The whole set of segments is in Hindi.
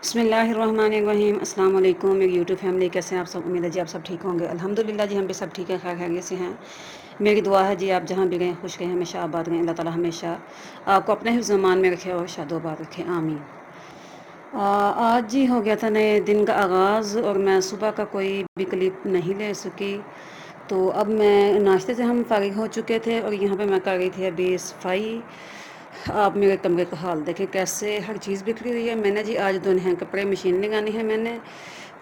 बिस्मिल्लाहिर्रहमानिर्रहीम। अस्सलाम वालेकुम मेरी यूट्यूब फैमिली, कैसे हैं आप सब। उम्मीद है जी आप सब ठीक होंगे। अल्हम्दुलिल्लाह जी हम भी सब ठीक है, खैर खैरियत से हैं। मेरी दुआ है जी आप जहाँ भी रहें खुश रहें, हमेशा आबाद रहें। अल्लाह ताला हमेशा आपको अपने हिफ्ज़ मान में रखे और शादोबाद रखे, आमीन। आज जी हो गया था नए दिन का आगाज़ और मैं सुबह का कोई भी क्लिप नहीं ले सकी। तो अब मैं नाश्ते से हम फ़ारिग हो चुके थे और यहाँ पे मैं कर रही थी अभी सफाई। आप मेरे कमरे का हाल देखें कैसे हर चीज़ बिखरी हुई है। मैंने जी आज धोने हैं कपड़े, मशीन लगानी है मैंने।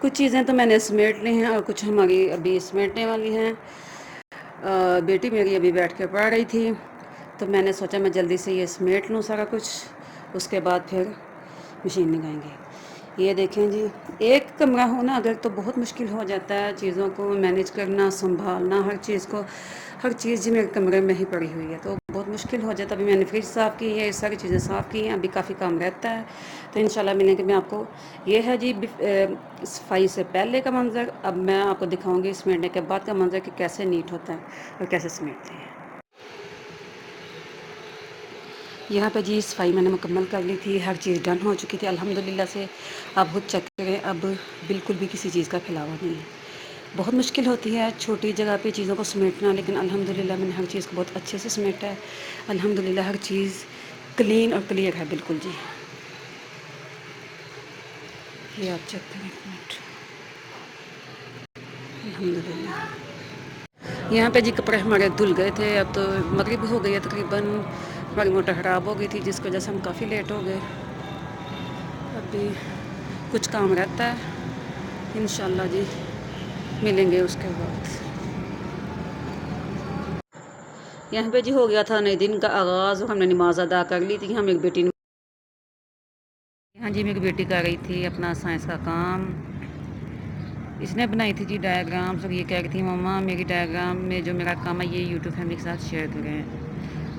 कुछ चीज़ें तो मैंने समेट ली हैं और कुछ हमारी अभी समेटने वाली हैं। बेटी मेरी अभी बैठ कर पढ़ रही थी, तो मैंने सोचा मैं जल्दी से ये समेट लूँ सारा कुछ, उसके बाद फिर मशीन लगाएंगे। ये देखें जी, एक कमरा हो ना अगर तो बहुत मुश्किल हो जाता है चीज़ों को मैनेज करना, संभालना, हर चीज़ को। हर चीज़ जी मेरे कमरे में ही पड़ी हुई है तो बहुत मुश्किल हो जाता है। अभी मैंने फ्रिज साफ़ की है, ये सारी चीज़ें साफ़ की हैं, अभी काफ़ी काम रहता है। तो इंशाल्लाह मिलेंगे मैं आपको। ये है जी सफाई से पहले का मंज़र। अब मैं आपको दिखाऊंगी समेटने के बाद का मंज़र कि कैसे नीट होता है और कैसे समेटते हैं। यहाँ पे जी सफाई मैंने मुकम्मल कर ली थी, हर चीज़ डन हो चुकी थी अल्हम्दुलिल्लाह से। आप खुद चेक करें, अब बिल्कुल भी किसी चीज़ का फैलावा नहीं है। बहुत मुश्किल होती है छोटी जगह पे चीज़ों को समेटना, लेकिन अल्हम्दुलिल्लाह मैंने हर चीज़ को बहुत अच्छे से समेटा है। अल्हम्दुलिल्लाह हर चीज़ क्लीन और क्लियर है बिल्कुल जी। ये आप चेक करें एक मिनट। अल्हम्दुलिल्लाह यहाँ पे जी कपड़े हमारे धुल गए थे। अब तो मगरिब हो गई है तकरीबन, हमारी मोटर ख़राब हो गई थी जिसकी वजह से हम काफ़ी लेट हो गए। अभी कुछ काम रहता है, इंशाल्लाह जी मिलेंगे उसके बाद। यहाँ पे जी हो गया था नए दिन का आगाज़, हमने नमाज़ अदा कर ली थी। हम एक बेटी ने यहाँ जी मेरी बेटी कर रही थी अपना साइंस का काम। इसने बनाई थी जी डायग्राम्स और ये कह रही थी मम्मा मेरी डायग्राम में जो मेरा काम है ये यूट्यूब फैमिली के साथ शेयर करें।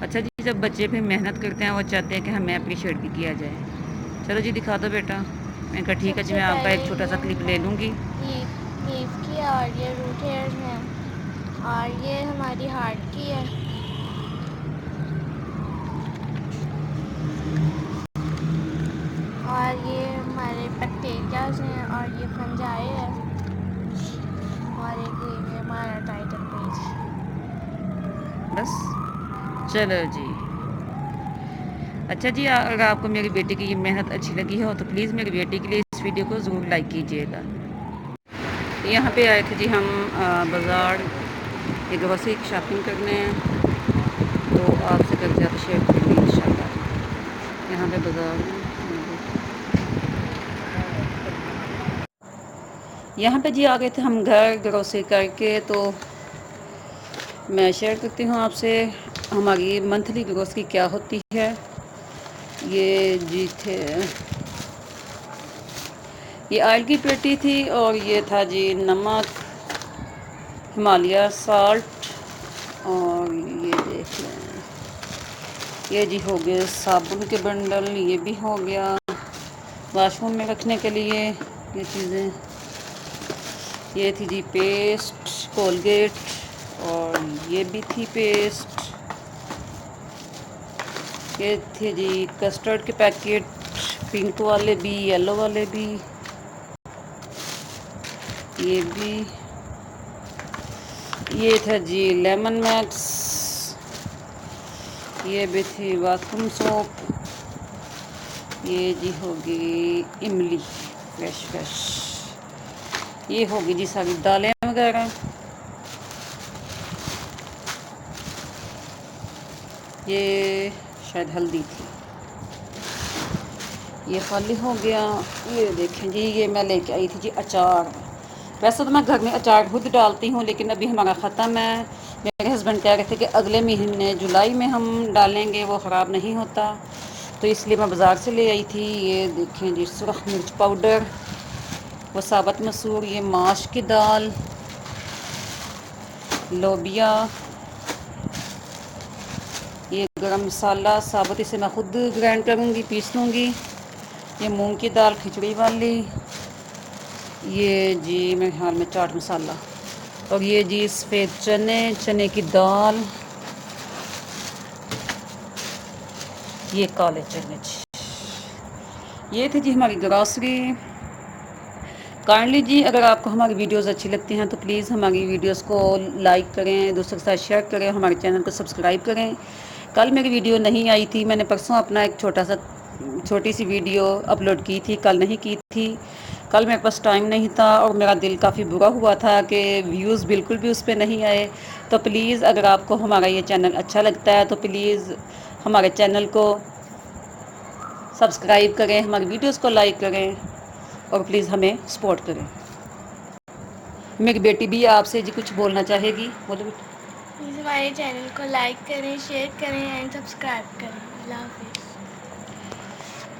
अच्छा जी, जब बच्चे फिर मेहनत करते हैं वो चाहते हैं कि हमें अप्रिशिएट भी किया जाए। चलो जी दिखा दो बेटा। मैंने कहा ठीक है जी, सबसे मैं आपका पहले एक छोटा सा ये क्लिप ले हमने लूँगी। लीफ की है और ये रूट हेयर्स हैं और ये हमारी हार्ट की है और ये हमारे बैक्टीरियाज हैं और ये फंजाई है और एक ये हमारा टाइटल पेज। बस चलो जी। अच्छा जी, अगर आपको मेरी बेटी की ये मेहनत अच्छी लगी हो तो प्लीज़ मेरी बेटी के लिए इस वीडियो को ज़रूर लाइक कीजिएगा। यहाँ पे आए थे जी हम बाज़ार एक ग्रोसरी की शॉपिंग करने हैं, तो आपसे कर ज़्यादा शेयर करेंगे इंशाल्लाह। यहाँ पे बाज़ार में यहाँ पे जी आ गए थे हम घर ग्रोसरी करके। तो मैं शेयर करती हूँ आपसे हमारी मंथली ग्रोसरी क्या होती है। ये जी थे, ये ऑयल की पेटी थी और ये था जी नमक, हिमालय साल्ट, और ये देख लें ये जी हो गए साबुन के बंडल, ये भी हो गया वाशरूम में रखने के लिए ये चीज़ें। ये थी जी पेस्ट, कोलगेट, और ये भी थी पेस्ट। ये थे जी कस्टर्ड के पैकेट, पिंक वाले भी येलो वाले भी, ये भी। ये था जी लेमन मैक्स, ये भी थी बाथरूम सोप, ये जी होगी इमली फ्रेश फ्रेश, ये होगी जी सारी दालें वगैरह। ये शायद हल्दी थी, ये खाली हो गया। ये देखें जी, ये मैं लेके आई थी जी अचार। वैसे तो मैं घर में अचार खुद डालती हूँ, लेकिन अभी हमारा ख़त्म है। मेरे हस्बैंड कह रहे थे कि अगले महीने जुलाई में हम डालेंगे, वो ख़राब नहीं होता, तो इसलिए मैं बाज़ार से ले आई थी। ये देखें जी सुरख मिर्च पाउडर, वो साबुत मसूर, ये माश की दाल, लोबिया, ये गरम मसाला साबुत, इसे मैं खुद ग्राइंड करूँगी, पीस लूँगी। ये मूंग की दाल खिचड़ी वाली, ये जी मेरे ख्याल में चाट मसाला, और ये जी सफ़ेद चने, चने की दाल, ये काले चने। ये थी जी हमारी ग्रॉसरी। काइंडली जी अगर आपको हमारी वीडियोस अच्छी लगती हैं तो प्लीज़ हमारी वीडियोस को लाइक करें, दूसरों के साथ शेयर करें, हमारे चैनल को सब्सक्राइब करें। कल मेरी वीडियो नहीं आई थी, मैंने परसों अपना एक छोटी सी वीडियो अपलोड की थी, कल नहीं की थी। कल मेरे पास टाइम नहीं था और मेरा दिल काफ़ी बुरा हुआ था कि व्यूज़ बिल्कुल भी उस पर नहीं आए। तो प्लीज़ अगर आपको हमारा ये चैनल अच्छा लगता है तो प्लीज़ हमारे चैनल को सब्सक्राइब करें, हमारी वीडियोस को लाइक करें और प्लीज़ हमें सपोर्ट करें। मेरी बेटी भी आपसे जी कुछ बोलना चाहेगी, बोलो बेटी। प्लीज़ हमारे चैनल को लाइक करें, शेयर करें एंड सब्सक्राइब करें। अल्लाह हाफिज़।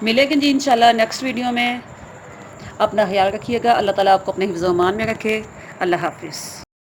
मिलेंगे जी इंशाल्लाह नेक्स्ट वीडियो में। अपना ख्याल रखिएगा। अल्लाह ताला आपको अपने हिफ्ज़-ओ-अमान में रखे। अल्लाह हाफिज़।